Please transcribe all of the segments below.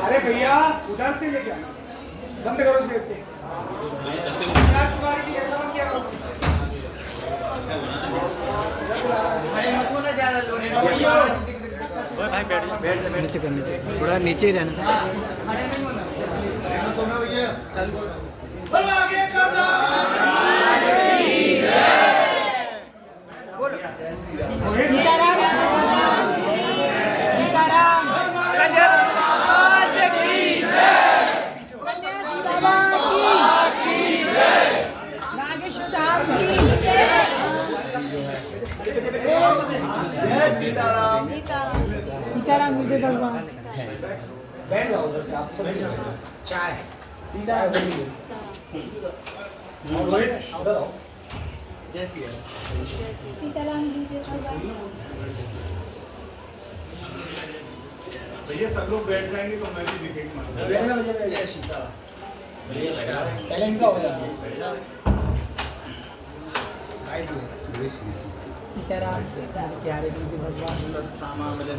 अरे भैया उधर से लेके आना, बंद करो स्लेट को। तुम्हारी चीज ऐसा मत किया करो। भाई बैठ नीचे कर, नीचे थोड़ा नीचे ही रहना। सीताराम विजय भगवान। बैठ जाओ उधर पे, आप सब चाय चाय उधर ही रोहित उधर आओ। सीताराम विजय भगवान। भैया सब लोग बैठ जाएंगे तो मैं भी दिखेगा। बैठ जा मुझे, बैठ जा सीता। पहले इनका हो जाए। सीताराम प्यारे विजय भगवान।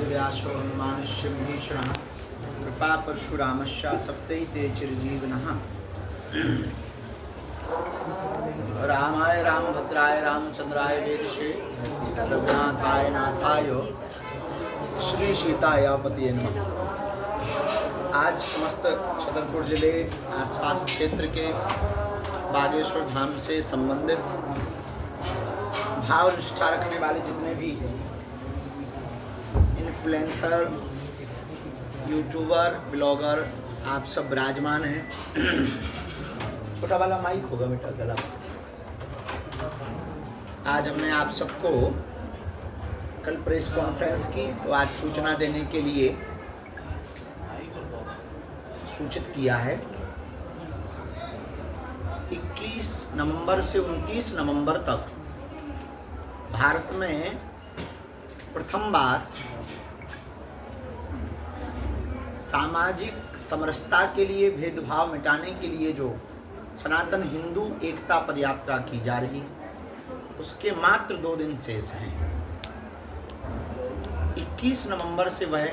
व्यासोन्मानुष्यभीषण कृपा परशुरामश्च सप्तैते चिरजीवनः। रामाय रामभद्राय रामचंद्राय वेदसे रघुनाथाय नाथाय श्री सीताय पतये नमः। आज समस्त छतरपुर जिले आसपास क्षेत्र के बागेश्वर धाम से संबंधित भाव निष्ठा रखने वाले जितने भी इन्फ्लुएंसर, यूट्यूबर, ब्लॉगर आप सब विराजमान हैं। छोटा वाला माइक होगा बेटा गला। आज हमने आप सबको कल प्रेस कॉन्फ्रेंस की, तो आज सूचना देने के लिए सूचित किया है। 21 नवंबर से 29 नवंबर तक भारत में प्रथम बार सामाजिक समरसता के लिए, भेदभाव मिटाने के लिए जो सनातन हिंदू एकता पदयात्रा की जा रही, उसके मात्र 2 दिन शेष हैं। 21 नवंबर से वह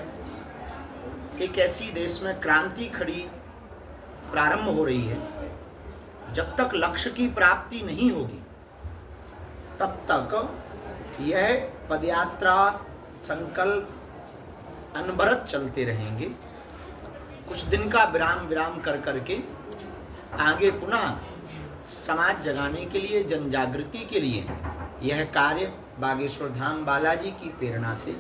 एक ऐसी देश में क्रांति खड़ी प्रारंभ हो रही है। जब तक लक्ष्य की प्राप्ति नहीं होगी तब तक यह पदयात्रा संकल्प अनवरत चलते रहेंगे। कुछ दिन का विराम कर करके आगे पुनः समाज जगाने के लिए, जन जागृति के लिए यह कार्य बागेश्वर धाम बालाजी की प्रेरणा से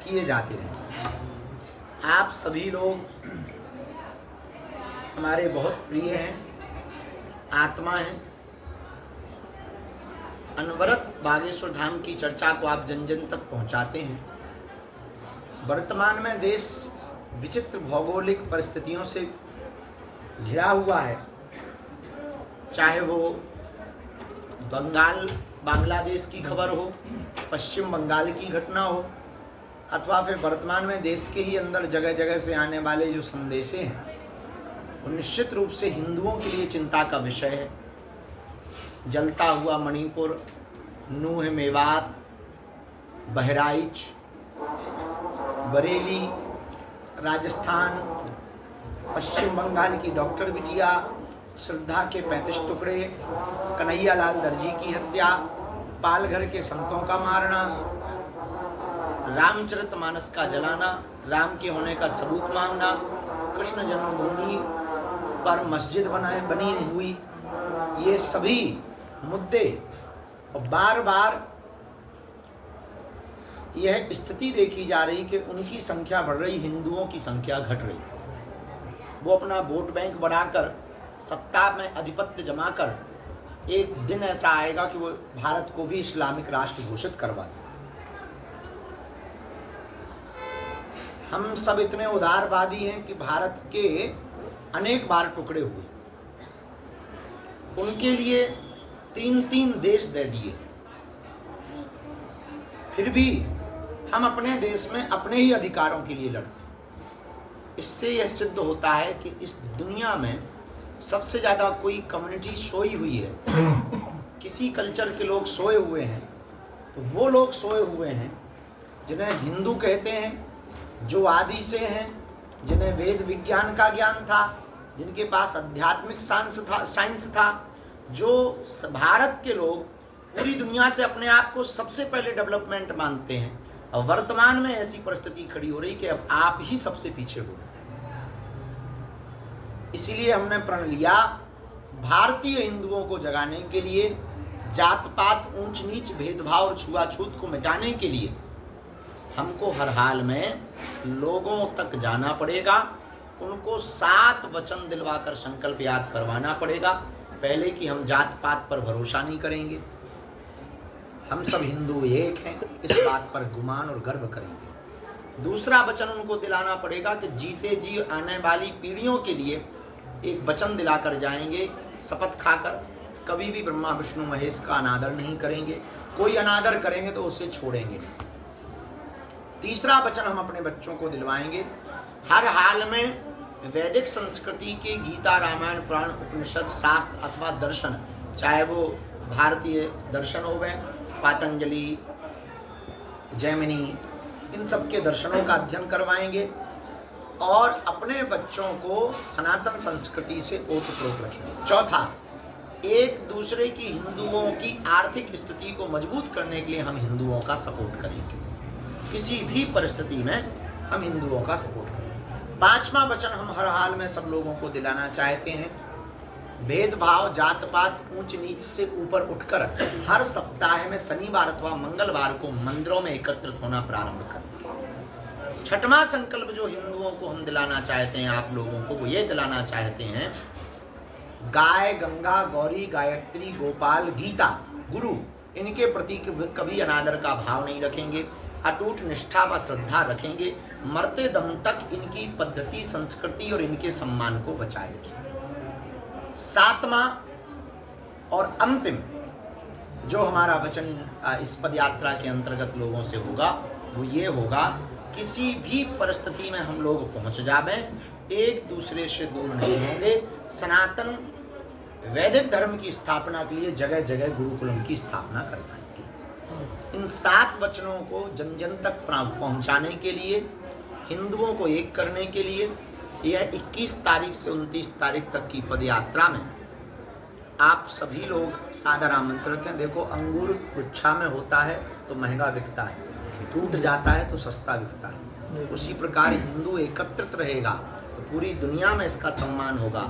किए जाते रहेंगे। आप सभी लोग हमारे बहुत प्रिय हैं, आत्मा हैं। अनवरत बागेश्वर धाम की चर्चा को आप जन जन तक पहुंचाते हैं। वर्तमान में देश विचित्र भौगोलिक परिस्थितियों से घिरा हुआ है, चाहे वो बांग्लादेश की खबर हो, पश्चिम बंगाल की घटना हो, अथवा फिर वर्तमान में देश के ही अंदर जगह जगह से आने वाले जो संदेशे हैं, वो निश्चित रूप से हिंदुओं के लिए चिंता का विषय है। जलता हुआ मणिपुर, नूह मेवात, बहराइच, बरेली, राजस्थान, पश्चिम बंगाल की डॉक्टर बिटिया, श्रद्धा के 35 टुकड़े, कन्हैया लाल दर्जी की हत्या, पालघर के संतों का मारना, रामचरितमानस का जलाना, राम के होने का सबूत मांगना, कृष्ण जन्मभूमि पर मस्जिद बनी हुई, ये सभी मुद्दे, और बार बार यह स्थिति देखी जा रही कि उनकी संख्या बढ़ रही, हिंदुओं की संख्या घट रही। वो अपना वोट बैंक बढ़ाकर, सत्ता में आधिपत्य जमाकर, एक दिन ऐसा आएगा कि वो भारत को भी इस्लामिक राष्ट्र घोषित करवा दें। हम सब इतने उदारवादी हैं कि भारत के अनेक बार टुकड़े हुए, उनके लिए 3-3 देश दे दिए, फिर भी हम अपने देश में अपने ही अधिकारों के लिए लड़ते हैं। इससे यह सिद्ध होता है कि इस दुनिया में सबसे ज़्यादा कोई कम्युनिटी सोई हुई है, किसी कल्चर के लोग सोए हुए हैं, तो वो लोग सोए हुए हैं जिन्हें हिंदू कहते हैं, जो आदि से हैं, जिन्हें वेद विज्ञान का ज्ञान था, जिनके पास आध्यात्मिक साइंस था, जो भारत के लोग पूरी दुनिया से अपने आप को सबसे पहले डेवलपमेंट मानते हैं, और वर्तमान में ऐसी परिस्थिति खड़ी हो रही कि अब आप ही सबसे पीछे हो। इसीलिए हमने प्रण लिया, भारतीय हिंदुओं को जगाने के लिए, जात पात, ऊंच नीच, भेदभाव और छुआछूत को मिटाने के लिए हमको हर हाल में लोगों तक जाना पड़ेगा, उनको 7 वचन दिलवाकर संकल्प याद करवाना पड़ेगा। पहले कि हम जात पात पर भरोसा नहीं करेंगे, हम सब हिंदू एक हैं, इस बात पर गुमान और गर्व करेंगे। दूसरा वचन उनको दिलाना पड़ेगा कि जीते जी आने वाली पीढ़ियों के लिए एक वचन दिलाकर जाएंगे, शपथ खाकर, कभी भी ब्रह्मा विष्णु महेश का अनादर नहीं करेंगे, कोई अनादर करेंगे तो उसे छोड़ेंगे नहीं। तीसरा वचन हम अपने बच्चों को दिलवाएंगे, हर हाल में वैदिक संस्कृति के गीता, रामायण, पुराण, उपनिषद, शास्त्र अथवा दर्शन, चाहे वो भारतीय दर्शन हो गए, पातंजलि, जैमिनी, इन सब के दर्शनों का अध्ययन करवाएंगे और अपने बच्चों को सनातन संस्कृति से ओतप्रोत रखेंगे। चौथा, एक दूसरे की, हिंदुओं की आर्थिक स्थिति को मजबूत करने के लिए हम हिंदुओं का सपोर्ट करेंगे, किसी भी परिस्थिति में हम हिंदुओं का सपोर्ट करेंगे। पांचवा वचन हम हर हाल में सब लोगों को दिलाना चाहते हैं, भेदभाव, जात पात, ऊंच नीच से ऊपर उठकर हर सप्ताह में शनिवार अथवा मंगलवार को मंदिरों में एकत्रित होना प्रारंभ करें। छठवां संकल्प जो हिंदुओं को हम दिलाना चाहते हैं, आप लोगों को, वो ये दिलाना चाहते हैं, गाय, गंगा, गौरी, गायत्री, गोपाल, गीता, गुरु, इनके प्रति कभी अनादर का भाव नहीं रखेंगे, अटूट निष्ठा व श्रद्धा रखेंगे, मरते दम तक इनकी पद्धति, संस्कृति और इनके सम्मान को बचाएंगे। सातवां और अंतिम जो हमारा वचन इस पद यात्रा के अंतर्गत लोगों से होगा, वो ये होगा, किसी भी परिस्थिति में हम लोग पहुंच जावें, एक दूसरे से दूर नहीं होंगे, सनातन वैदिक धर्म की स्थापना के लिए जगह जगह गुरुकुलम की स्थापना करवाएंगे। इन 7 वचनों को जन जन तक पहुंचाने के लिए, हिंदुओं को एक करने के लिए, यह 21 तारीख से 29 तारीख तक की पद यात्रा में आप सभी लोग सादर आमंत्रित हैं। देखो, अंगूर गुच्छा में होता है तो महंगा बिकता है, टूट जाता है तो सस्ता बिकता है। उसी प्रकार हिंदू एकत्रित रहेगा तो पूरी दुनिया में इसका सम्मान होगा,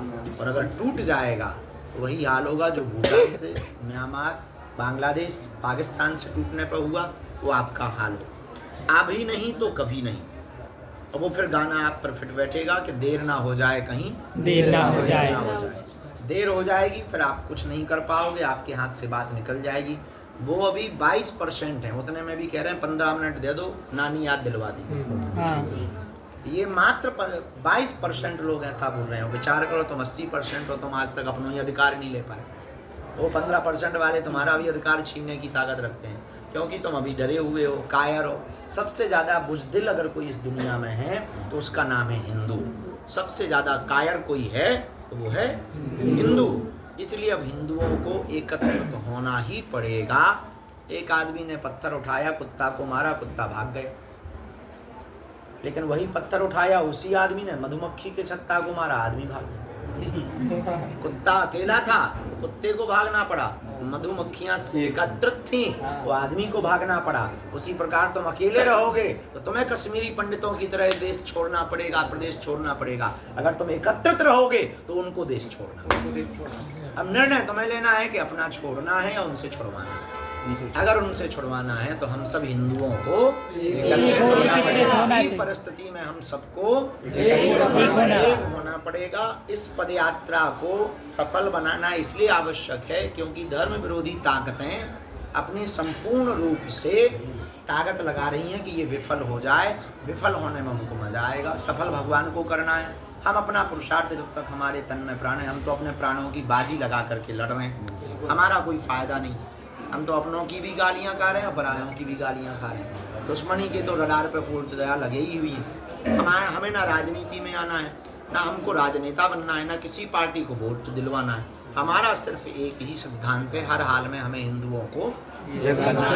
और अगर टूट जाएगा तो वही हाल होगा जो भूटान से, म्यांमार, बांग्लादेश, पाकिस्तान से टूटने पर हुआ, वो आपका हाल हो। अभी नहीं तो कभी नहीं। अब वो फिर गाना आप पर फिट बैठेगा कि देर ना हो जाए, कहीं देर ना हो जाए। देर हो जाएगी, फिर आप कुछ नहीं कर पाओगे, आपके हाथ से बात निकल जाएगी। वो अभी 22% है, उतने में भी कह रहे हैं 15 मिनट दे दो, नानी याद दिलवा दी। ये मात्र 22% लोग ऐसा बोल रहे हो। विचार करो, तुम 80% हो, तुम आज तक अपना ही अधिकार नहीं ले पाए। वो 15% वाले तुम्हारा भी अधिकार छीनने की ताकत रखते हैं, क्योंकि तुम अभी डरे हुए हो, कायर हो। सबसे ज़्यादा बुज़दिल अगर कोई इस दुनिया में है तो उसका नाम है हिंदू। सबसे ज़्यादा कायर कोई है तो वो है हिंदू। इसलिए अब हिंदुओं को एकत्रित होना ही पड़ेगा। एक आदमी ने पत्थर उठाया, कुत्ता को मारा, कुत्ता भाग गए। लेकिन वही पत्थर उठाया उसी आदमी ने मधुमक्खी के छत्ता को मारा, आदमी भाग गया। कुत्ता अकेला था, कुत्ते को भागना पड़ा। मधुमक्खियां एकत्रित थी, वो आदमी को भागना पड़ा। उसी प्रकार तुम अकेले रहोगे तो तुम्हें कश्मीरी पंडितों की तरह देश छोड़ना पड़ेगा, प्रदेश छोड़ना पड़ेगा। अगर तुम एकत्रित रहोगे तो उनको देश छोड़ना। अब निर्णय तुम्हें लेना है कि अपना छोड़ना है या उनसे छुड़वाना है। अगर उनसे छुड़वाना है तो हम सब हिंदुओं को परिस्थिति में हम सबको एक होना पड़ेगा। इस पदयात्रा को सफल बनाना इसलिए आवश्यक है क्योंकि धर्म विरोधी ताकतें अपनी संपूर्ण रूप से ताकत लगा रही हैं कि ये विफल हो जाए। विफल होने में हमको मजा आएगा। सफल भगवान को करना है। हम अपना पुरुषार्थ, जब तक हमारे तन में प्राण है, हम तो अपने प्राणों की बाजी लगा करके लड़ रहे हैं। हमारा कोई फायदा नहीं। हम तो अपनों की भी गालियां खा रहे हैं, परायों की भी गालियां खा रहे हैं। दुश्मनी के तो रडार पे फूल दया लगे ही हुई है। हमें ना राजनीति में आना है, ना हमको राजनेता बनना है, ना किसी पार्टी को वोट दिलवाना है। हमारा सिर्फ एक ही सिद्धांत है, हर हाल में हमें हिंदुओं को जगाना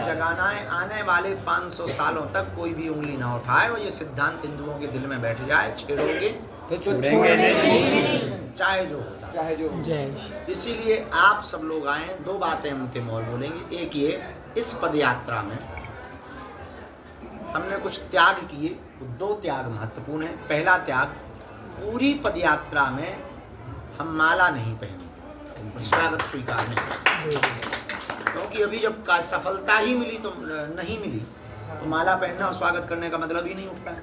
जगाना है। आने वाले 500 सालों तक कोई भी उंगली ना उठाए और ये सिद्धांत हिंदुओं के दिल में बैठ जाए, छेड़ोगे तो छोड़ेंगे नहीं। चाहे जो होता। चाहे जो जय इसीलिए आप सब लोग आए, दो बातें हम अंतिम और बोलेंगे। एक ये, इस पद यात्रा में हमने कुछ त्याग किए, दो त्याग महत्वपूर्ण है। पहला त्याग, पूरी पद यात्रा में हम माला नहीं पहने, स्वागत स्वीकार नहीं, क्योंकि अभी जब का सफलता ही मिली तो नहीं मिली तो माला पहनना और स्वागत करने का मतलब ही नहीं उठता है।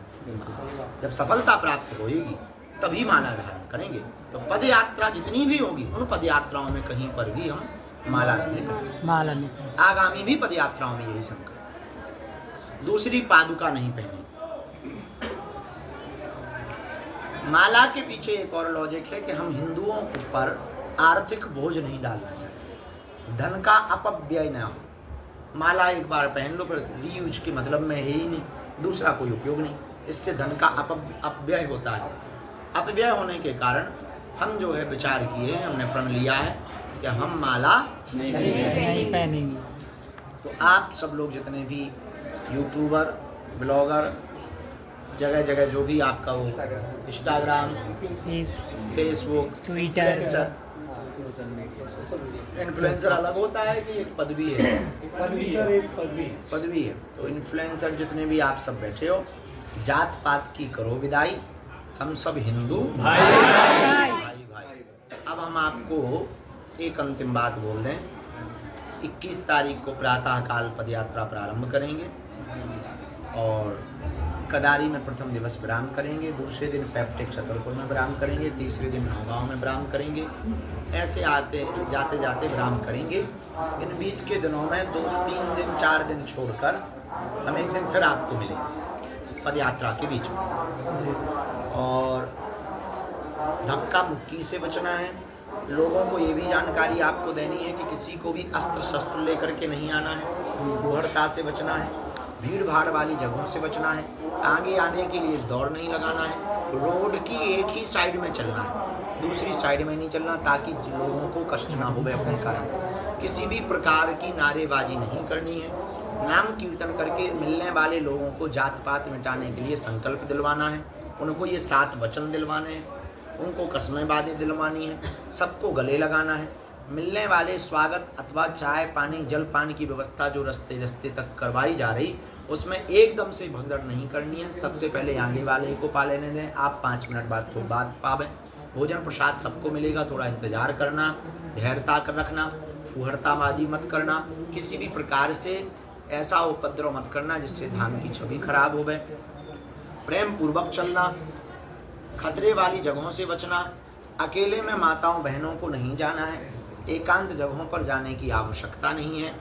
जब सफलता प्राप्त होगी तभी माला धारण करेंगे। तो पद यात्रा जितनी भी होगी उन पद यात्राओं में कहीं पर भी हम माला नहीं पहनेंगे। माला नहीं आगामी भी पद यात्राओं में यही संकल्प। दूसरी, पादुका नहीं पहनी। माला के पीछे एक और लॉजिक है कि हम हिंदुओं के ऊपर आर्थिक बोझ नहीं डालना चाहते, धन का अपव्यय न हो। माला एक बार पहन लो, फिर रीयूज के मतलब में है ही नहीं, दूसरा कोई उपयोग नहीं। इससे धन का अपव्यय होता है। अपव्यय होने के कारण हम जो है विचार किए, हमने प्रण लिया है कि हम माला नहीं पहनेंगे। तो आप सब लोग जितने भी यूट्यूबर, ब्लॉगर, जगह जगह जो भी आपका वो इंस्टाग्राम, फेसबुक, ट्विटर, इन्फ्लुएंसर अलग होता है कि एक पदवी है? पदवी है। तो इन्फ्लुएंसर जितने भी आप सब बैठे हो, जात पात की करो विदाई, हम सब हिंदू भाई भाई। अब हम आपको एक अंतिम बात बोल दें। 21 तारीख को प्रातः काल पद यात्रा प्रारंभ करेंगे और कदारी में प्रथम दिवस विराम करेंगे, दूसरे दिन पैप्टिक छतरपुर में विराम करेंगे, तीसरे दिन नौगांव में विराम करेंगे। ऐसे आते जाते जाते विराम करेंगे। इन बीच के दिनों में 2, 3 दिन, 4 दिन छोड़कर हम एक दिन फिर आपको मिलेंगे पद यात्रा के बीच में। और धक्का मुक्की से बचना है। लोगों को ये भी जानकारी आपको देनी है कि किसी को भी अस्त्र शस्त्र लेकर के नहीं आना है, बुहरता से बचना है, भीड़ भाड़ वाली जगहों से बचना है, आगे आने के लिए दौड़ नहीं लगाना है, रोड की एक ही साइड में चलना है, दूसरी साइड में नहीं चलना, ताकि लोगों को कष्ट ना हो अपने कारण। किसी भी प्रकार की नारेबाजी नहीं करनी है। नाम कीर्तन करके मिलने वाले लोगों को जात पात मिटाने के लिए संकल्प दिलवाना है, उनको ये 7 वचन दिलवाने हैं, उनको कस्में बातें दिलवानी है, सबको गले लगाना है। मिलने वाले स्वागत अथवा चाय पानी जल पान की व्यवस्था जो रास्ते रास्ते तक करवाई जा रही, उसमें एकदम से भगदड़ नहीं करनी है। सबसे पहले आगे वाले को पा लेने दें, आप 5 मिनट बाद तो बाद पावें। भोजन प्रसाद सबको मिलेगा, थोड़ा इंतजार करना, धैर्यता कर रखना, फुहरताबाजी मत करना, किसी भी प्रकार से ऐसा उपद्रव मत करना जिससे धाम की छवि खराब हो गए। प्रेम पूर्वक चलना, खतरे वाली जगहों से बचना, अकेले में माताओं बहनों को नहीं जाना है, एकांत जगहों पर जाने की आवश्यकता नहीं है।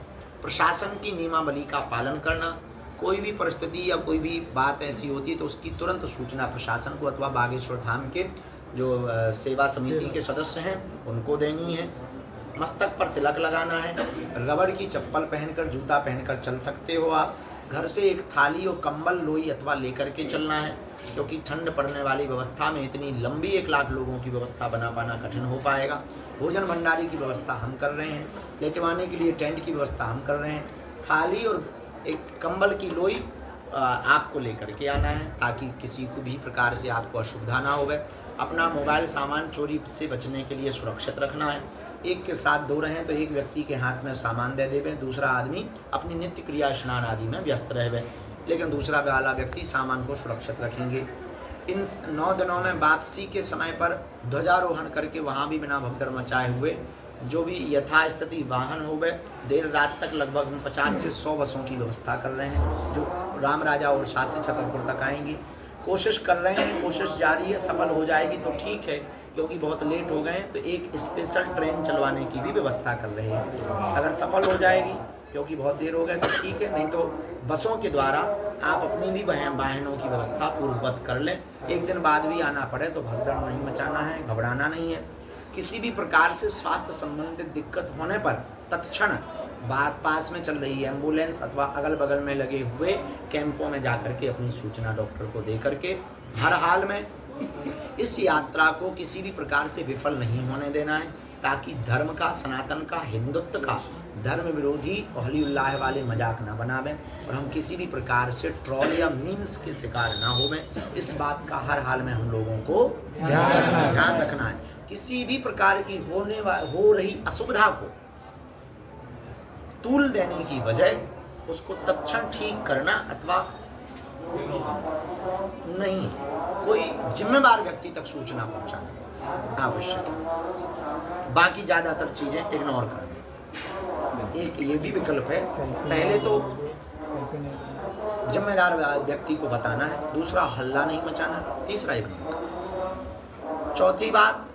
प्रशासन की नियमावली का पालन करना, कोई भी परिस्थिति या कोई भी बात ऐसी होती है तो उसकी तुरंत सूचना प्रशासन को अथवा बागेश्वर धाम के जो सेवा समिति के सदस्य हैं उनको देनी है। मस्तक पर तिलक लगाना है, रबड़ की चप्पल पहनकर, जूता पहनकर चल सकते हो आप। घर से एक थाली और कंबल लोई अथवा लेकर के चलना है, क्योंकि ठंड पड़ने वाली व्यवस्था में इतनी लंबी 1 लाख लोगों की व्यवस्था बना पाना कठिन हो पाएगा। भोजन भंडारी की व्यवस्था हम कर रहे हैं, लेटवाने के लिए टेंट की व्यवस्था हम कर रहे हैं। थाली और एक कंबल की लोई आपको लेकर के आना है, ताकि किसी को भी प्रकार से आपको असुविधा ना हो। अपना मोबाइल सामान चोरी से बचने के लिए सुरक्षित रखना है। एक के साथ 2 रहें तो एक व्यक्ति के हाथ में सामान दे देवे, दूसरा आदमी अपनी नित्य क्रिया स्नान आदि में व्यस्त रहे, लेकिन दूसरा वाला व्यक्ति सामान को सुरक्षित रखेंगे। इन 9 दिनों में वापसी के समय पर ध्वजारोहण करके वहाँ भी बिना भगदड़ मचाए हुए जो भी यथास्थिति वाहन हो गए, देर रात तक लगभग हम 50 से 100 बसों की व्यवस्था कर रहे हैं जो राम राजा और शाह से छतरपुर तक आएंगी। कोशिश कर रहे हैं, कोशिश जारी है, सफल हो जाएगी तो ठीक है, क्योंकि बहुत लेट हो गए हैं तो एक स्पेशल ट्रेन चलवाने की भी व्यवस्था कर रहे हैं। अगर सफल हो जाएगी क्योंकि बहुत देर हो गए तो ठीक है, नहीं तो बसों के द्वारा आप अपनी भी वाहनों की व्यवस्था पूर्ववत कर लें। एक दिन बाद भी आना पड़े तो भगदड़ नहीं मचाना है, घबराना नहीं है। किसी भी प्रकार से स्वास्थ्य संबंधित दिक्कत होने पर तत्क्षण बात पास में चल रही एम्बुलेंस अथवा अगल बगल में लगे हुए कैंपों में जाकर के अपनी सूचना डॉक्टर को दे करके हर हाल में इस यात्रा को किसी भी प्रकार से विफल नहीं होने देना है। ताकि धर्म का, सनातन का, हिंदुत्व का धर्म विरोधी और हली उल्लाह वाले मजाक ना बनावें और हम किसी भी प्रकार से ट्रोल या मीम्स के शिकार ना होवें। इस बात का हर हाल में हम लोगों को ध्यान रखना है। किसी भी प्रकार की हो रही असुविधा को तूल देने की बजाय उसको तत्क्षण ठीक करना अथवा नहीं, कोई जिम्मेदार व्यक्ति तक सूचना पहुंचाना आवश्यक है। बाकी ज्यादातर चीजें इग्नोर करना। एक ये भी विकल्प है, पहले तो जिम्मेदार व्यक्ति को बताना है, दूसरा हल्ला नहीं मचाना, तीसरा इग्नोर। चौथी बात,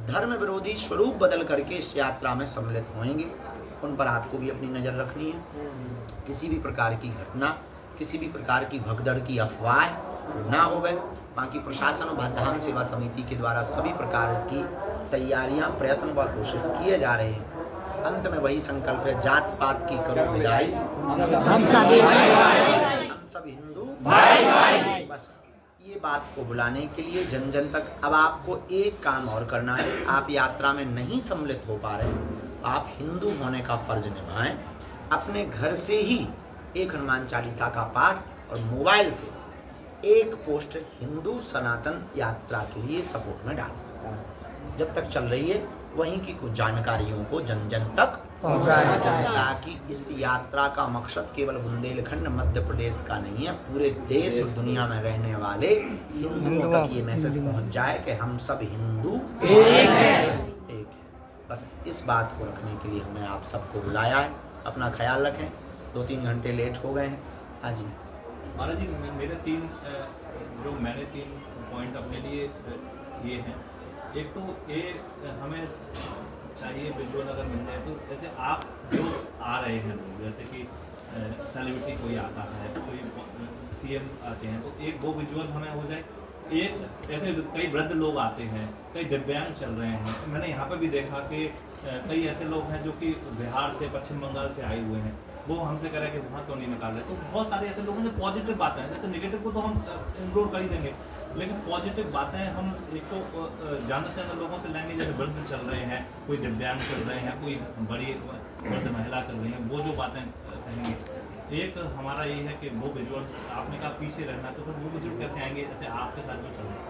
धर्म विरोधी स्वरूप बदल करके इस यात्रा में सम्मिलित होंगे, उन पर आपको भी अपनी नज़र रखनी है। किसी भी प्रकार की घटना, किसी भी प्रकार की भगदड़ की अफवाह ना होवे। बाकी प्रशासन और धाम सेवा समिति के द्वारा सभी प्रकार की तैयारियां, प्रयत्न व कोशिश किए जा रहे हैं। अंत में वही संकल्प है, जात पात की करो विदाई, हम सब हिंदू भाई भाई। बस ये बात को बुलाने के लिए जन जन तक अब आपको एक काम और करना है। आप यात्रा में नहीं सम्मिलित हो पा रहे हैं तो आप हिंदू होने का फर्ज निभाएं। अपने घर से ही एक हनुमान चालीसा का पाठ और मोबाइल से एक पोस्ट हिंदू सनातन यात्रा के लिए सपोर्ट में डालें। जब तक चल रही है वहीं की कुछ जानकारियों को जन जन तक पहुंचाएं, ताकि इस यात्रा का मकसद केवल बुंदेलखंड मध्य प्रदेश का नहीं है, पूरे देश और दुनिया में रहने वाले हिंदुओं तक ये मैसेज पहुंच जाए कि हम सब हिंदू एक है। बस इस बात को रखने के लिए हमने आप सबको बुलाया है। अपना ख्याल रखें। 2-3 घंटे लेट हो गए हैं। हाँ जी महाराज जी, मेरे मैंने 3 पॉइंट अपने लिए ये हैं। एक तो ये हमें चाहिए विजुअल अगर मिल जाए तो जैसे आप जो आ रहे हैं लोग, जैसे कि सेलिब्रिटी कोई आता है, कोई सीएम आते हैं, तो एक वो विजुअल हमें हो जाए। एक ऐसे कई वृद्ध लोग आते हैं, कई दिव्यांग चल रहे हैं। मैंने यहाँ पर भी देखा कि कई ऐसे लोग हैं जो कि बिहार से, पश्चिम बंगाल से आए हुए हैं, वो हमसे कह रहे हैं कि वहाँ क्यों नहीं निकाल रहे। तो बहुत सारे ऐसे लोग हैं जो पॉजिटिव बातें हैं, जैसे नेगेटिव को तो हम इंक्लूड कर ही देंगे, लेकिन पॉजिटिव बातें हम एक तो ज़्यादा से ज़्यादा लोगों से लेंगे। जैसे वृद्ध चल रहे हैं, कोई दिव्यांग चल रहे हैं, कोई बड़ी वृद्ध महिला चल रही है, वो जो बातें कहेंगे। एक हमारा ये है कि वो विजुअल्स, आपने कहा पीछे रहना, तो फिर वो विजुअल कैसे आएंगे जैसे आपके साथ जो चल रहा है?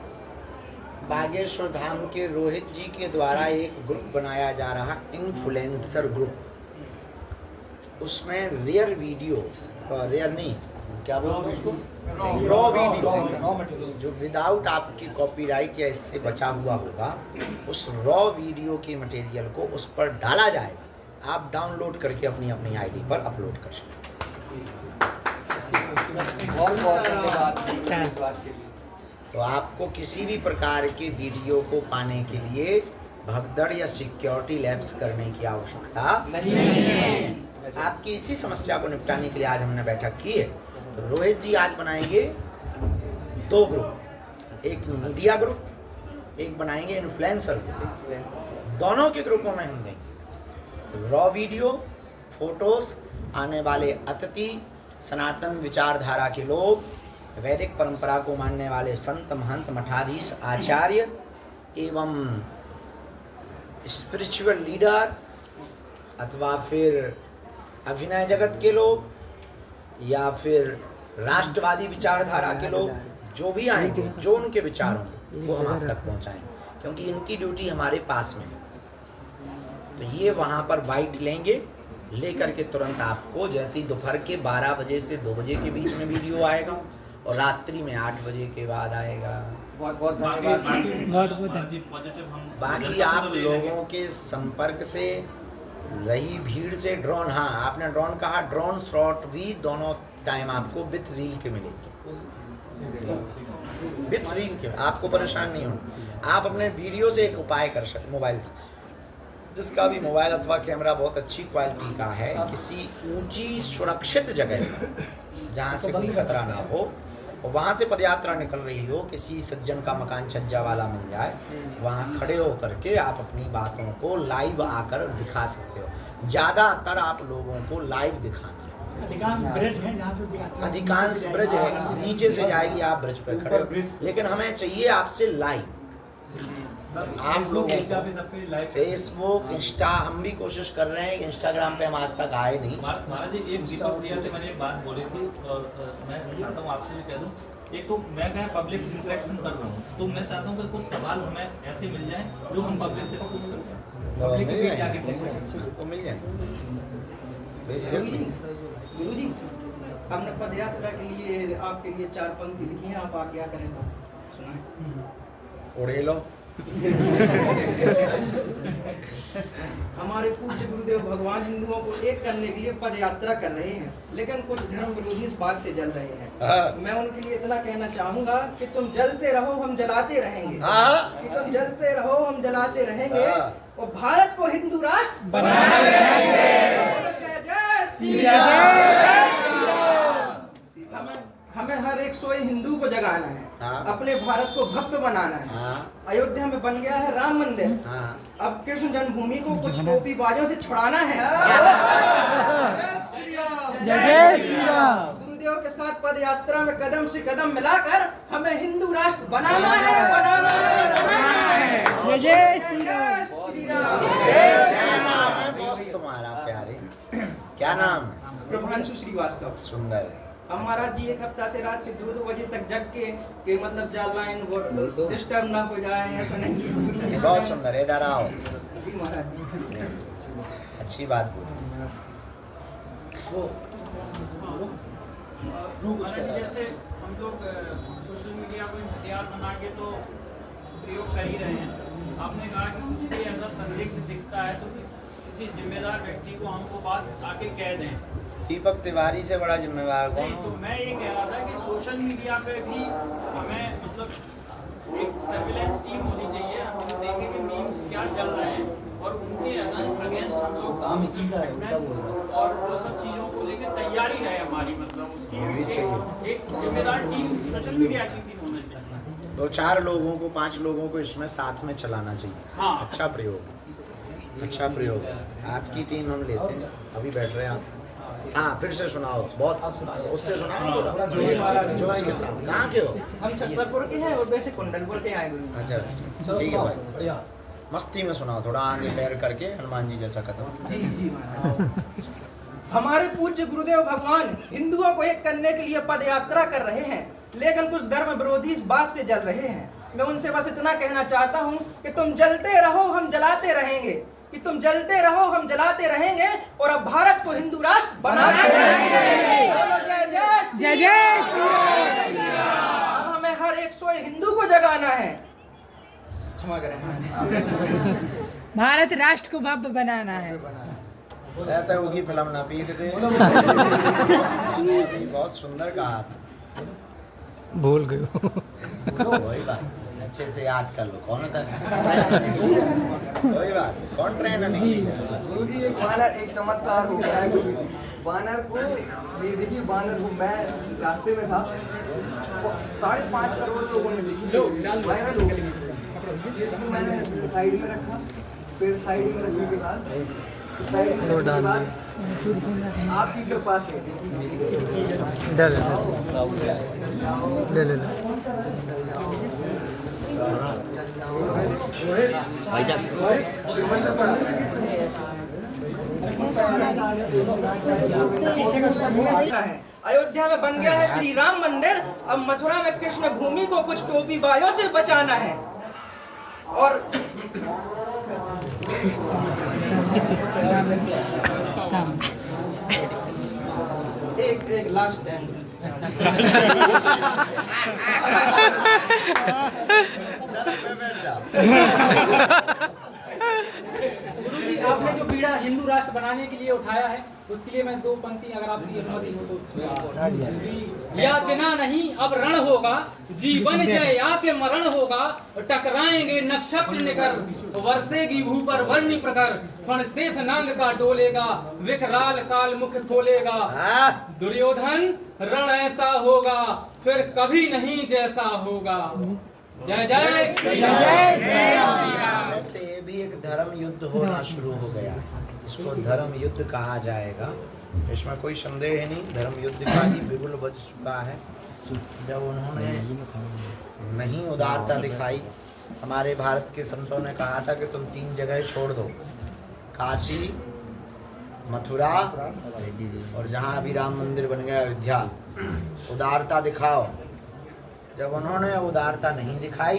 बागेश्वर धाम के रोहित जी के द्वारा एक ग्रुप बनाया जा रहा, इन्फ्लुएंसर ग्रुप। उसमें रियर वीडियो, रियर नहीं, क्या बोलते हैं उसको, रॉ वीडियो, जो विदाउट आपकी कॉपीराइट या इससे बचा हुआ होगा, उस रॉ वीडियो के मटेरियल को उस पर डाला जाएगा। आप डाउनलोड करके अपनी अपनी आईडी पर अपलोड कर सकते हैं। तो आपको किसी भी प्रकार के वीडियो को पाने के लिए भगदड़ या सिक्योरिटी लैब्स करने की आवश्यकता नहीं है। आपकी इसी समस्या को निपटाने के लिए आज हमने बैठक की है। तो रोहित जी आज बनाएंगे 2 ग्रुप, एक मीडिया ग्रुप, एक बनाएंगे इन्फ्लुएंसर ग्रुप। दोनों के ग्रुपों में हम देंगे रॉ वीडियो, फोटोज, आने वाले अतिथि, सनातन विचारधारा के लोग, वैदिक परंपरा को मानने वाले संत, महंत, मठाधीश, आचार्य एवं स्पिरिचुअल लीडर, अथवा फिर अभिनय जगत के लोग, या फिर राष्ट्रवादी विचारधारा के लोग, जो भी आएंगे, जो उनके विचार होंगे वो हम आप तक पहुंचाएंगे, क्योंकि इनकी ड्यूटी हमारे पास में है। तो ये वहाँ पर बाइट लेंगे, लेकर के तुरंत आपको, जैसे ही दोपहर के 12 बजे से 2 बजे के बीच में वीडियो आएगा और रात्रि में 8 बजे के बाद आएगा। बाकी आप लोगों के संपर्क से, रही भीड़ से, ड्रोन, हाँ आपने ड्रोन कहा, ड्रोन शॉट भी दोनों टाइम आपको विथ रील के मिलेंगे, विथ रील के, आपको परेशान नहीं होना। आप अपने वीडियो से एक उपाय कर सकते, मोबाइल से, जिसका भी मोबाइल अथवा कैमरा बहुत अच्छी क्वालिटी का है, किसी ऊंची सुरक्षित जगह जहाँ से कोई खतरा ना हो, और वहाँ से पदयात्रा निकल रही हो, किसी सज्जन का मकान छज्जा वाला मिल जाए, वहाँ खड़े हो करके आप अपनी बातों को लाइव आकर दिखा सकते हो। ज़्यादातर आप लोगों को लाइव दिखाना है। अधिकांश ब्रिज है, नीचे से जाएगी, आप ब्रिज पर खड़े हो, लेकिन हमें चाहिए आपसे लाइव। आप लोग फेसबुक इंस्टा हम भी कोशिश कर रहे हैं, इंस्टाग्राम पे हम आज तक आए नहीं। महाराज जी, एक दीपक भैया से मैंने एक बात बोली थी और मैं चाहता हूँ आपसे भी कह दूँ। एक तो मैं क्या पब्लिक इंटरेक्शन कर रहा हूँ, तो मैं चाहता हूँ कि कुछ सवाल हमें ऐसे मिल जाए जो हम पब्लिक से पूछ सकते हैं। पब्लिक मिल के जाए, आगे पूछ सकते हैं। तो मिल जाए। गुरु जी, हमने पद यात्रा के लिए आपके लिए 4 पंक्ति लिखी हैं, आप आज्ञा करें तो सुनाएं। उड़े लो। हमारे पूज्य गुरुदेव भगवान हिंदुओं को एक करने के लिए पद यात्रा कर रहे हैं, लेकिन कुछ धर्म विरोधी इस बात से जल रहे हैं। मैं उनके लिए इतना कहना चाहूंगा कि तुम जलते रहो, हम जलाते रहेंगे। कि तुम जलते रहो, हम जलाते रहेंगे और भारत को हिंदू राष्ट्र बनाते रहेंगे। जय जय श्री राम। हमें हर एक सोए हिंदू को जगाना है, अपने भारत को भव्य बनाना है। अयोध्या में बन गया है राम मंदिर, अब कृष्ण जन्मभूमि को कुछ टोपीबाजों से छुड़ाना है। जय श्री राम। गुरुदेव के साथ पद यात्रा में कदम से कदम मिलाकर हमें हिंदू राष्ट्र बनाना है, बनाना है। जय श्री राम। श्री राम। क्या नाम है बॉस तुम्हारा प्यारे? क्या नाम है? प्रभांशु श्रीवास्तव। सुंदर है। हम महाराज जी एक हफ्ता से रात के 2-2 बजे तक जग के मतलब जाल लाइन वो डिस्टर्ब ना हो जाए, ऐसा नहीं। बहुत सुंदर है। इधर आओ। जी महाराज। अच्छी बात बोली। जैसे हम लोग सोशल मीडिया को हथियार बना के तो प्रयोग कर ही रहे हैं। आपने कहा कि कुछ भी ऐसा संदिग्ध दिखता है तो किसी जिम्मेदार व्यक्ति को हमको बात आके कह दें। दीपक तिवारी से बड़ा जिम्मेवार कौन? नहीं, तो मैं ये कह रहा था कि सोशल मीडिया पे भी हमें मतलब एक सर्विलेंस टीम होनी चाहिए। हम देखें कि मीम्स क्या चल रहे हैं और उनके अगेंस्ट हम लोग काम इसी का और वो सब चीज़ों को लेकर तैयारी रहे हमारी, मतलब उसकी एक जिम्मेदार टीम सोशल मीडिया की भी होना चाहिए। 2-4 लोगों को 5 लोगों को इसमें साथ में चलाना चाहिए। हाँ। अच्छा प्रयोग, अच्छा प्रयोग है। आपकी टीम हम लेते हैं। अभी बैठ रहे हैं आप। हाँ, फिर से सुनाओ। बहुत उससे सुनाओ थोड़ा। जो इसके साथ कहाँ के हो? हम छतरपुर के हैं और वैसे कुंडलपुर के आए हुए। अच्छा, ठीक है भाई। मस्ती में सुनाओ, थोड़ा आगे पैर करके हनुमान जी जैसा कदम। जी जी महाराज। हमारे पूज्य गुरुदेव भगवान हिंदुओं को एक करने के लिए पद यात्रा कर रहे हैं, लेकिन कुछ धर्म विरोधी इस बात से जल रहे हैं। मैं उनसे बस इतना कहना चाहता हूँ कि तुम जलते रहो, हम जलाते रहेंगे। कि तुम जलते रहो, हम जलाते रहेंगे और अब भारत को हिंदू राष्ट्र बनाते रहेंगे। बोलो जय जय जय जय श्री राम। अब हमें हर एक सोए हिंदू को जगाना है। क्षमा करें। भारत राष्ट्र को भव्य बनाना है। रहता है होगी फिल्म ना पीट दे। अभी बहुत सुंदर कहा था। भूल गए। वही बात, अच्छे से याद कर लो। कौन था? वही बात, कौन ट्रेनर नहीं किया? गुरुजी एक बानर एक चमत्कार हो गया है। बानर को ये देखिए, बानर को मैं रास्ते में था, 5.5 करोड़ लोगों ने देखी, वायरल हो गई। इसको मैंने साइड में रखा, फिर साइड में रखने के बाद आपकी कृपा से अयोध्या में बन गया है श्री राम मंदिर, अब मथुरा में कृष्ण भूमि को कुछ टोपीबाजों से बचाना है। और एक लास्ट टाइम गुरुजी, आपने जो बीड़ा हिंदू राष्ट्र बनाने के लिए उठाया है, उसके लिए मैं 2 पंक्ति अगर आपकी अनुमति हो तो। याचना नहीं अब रण होगा, जीवन जय या के मरण होगा, टकराएंगे नक्षत्र निकर, वर्षेगी भू पर वर्णी प्रकर, फण शेष नांग का डोलेगा, विकराल काल मुख खोलेगा, दुर्योधन रण ऐसा होगा फिर कभी नहीं जैसा होगा। जय जय श्री राम। वैसे ये भी एक धर्म युद्ध होना शुरू हो गया, इसको धर्म युद्ध कहा जाएगा, इसमें कोई संदेह नहीं। धर्म युद्ध का ही बिगुल बज चुका है। जब उन्होंने नहीं उदारता दिखाई, हमारे भारत के संतों ने कहा था कि तुम 3 जगह छोड़ दो, काशी, मथुरा और जहाँ अभी राम मंदिर बन गया अयोध्या। उदारता दिखाओ। जब उन्होंने उदारता नहीं दिखाई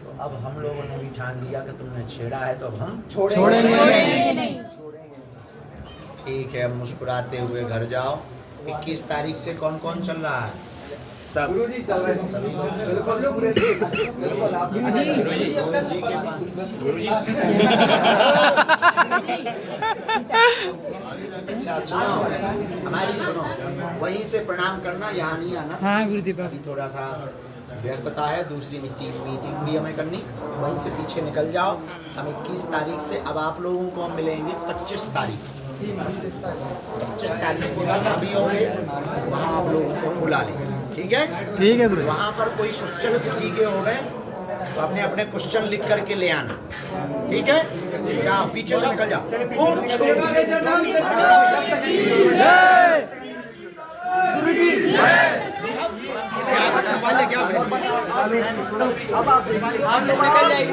तो अब हम लोगों ने भी ठान लिया कि तुमने छेड़ा है तो अब हम छोड़ेंगे नहीं। ठीक है, मुस्कुराते हुए घर जाओ। 21 तारीख से कौन कौन चल रहा है? सब गुरुजी चल रहे हैं। सभी लोग चल बिल्कुल पूरे बिल्कुल आप जी के पास। अच्छा सुनो, हमारी सुनो, वहीं से प्रणाम करना, यहाँ नहीं आना। हाँ गुरुदेव। अभी थोड़ा सा व्यस्तता है, दूसरी मीटिंग भी हमें करनी, वहीं से पीछे निकल जाओ। हम 21 तारीख से अब आप लोगों को हम मिलेंगे 25 तारीख। 25 तारीख को जहाँ भी होंगे वहाँ आप लोगों को बुला लेंगे। ठीक है? ठीक है गुरुदेव। वहाँ पर कोई क्वेश्चन किसी के हो गए तो अपने अपने क्वेश्चन लिख करके ले आना। ठीक है? जाओ पीछे से निकल जाओ। अब आप निकल जाएगी।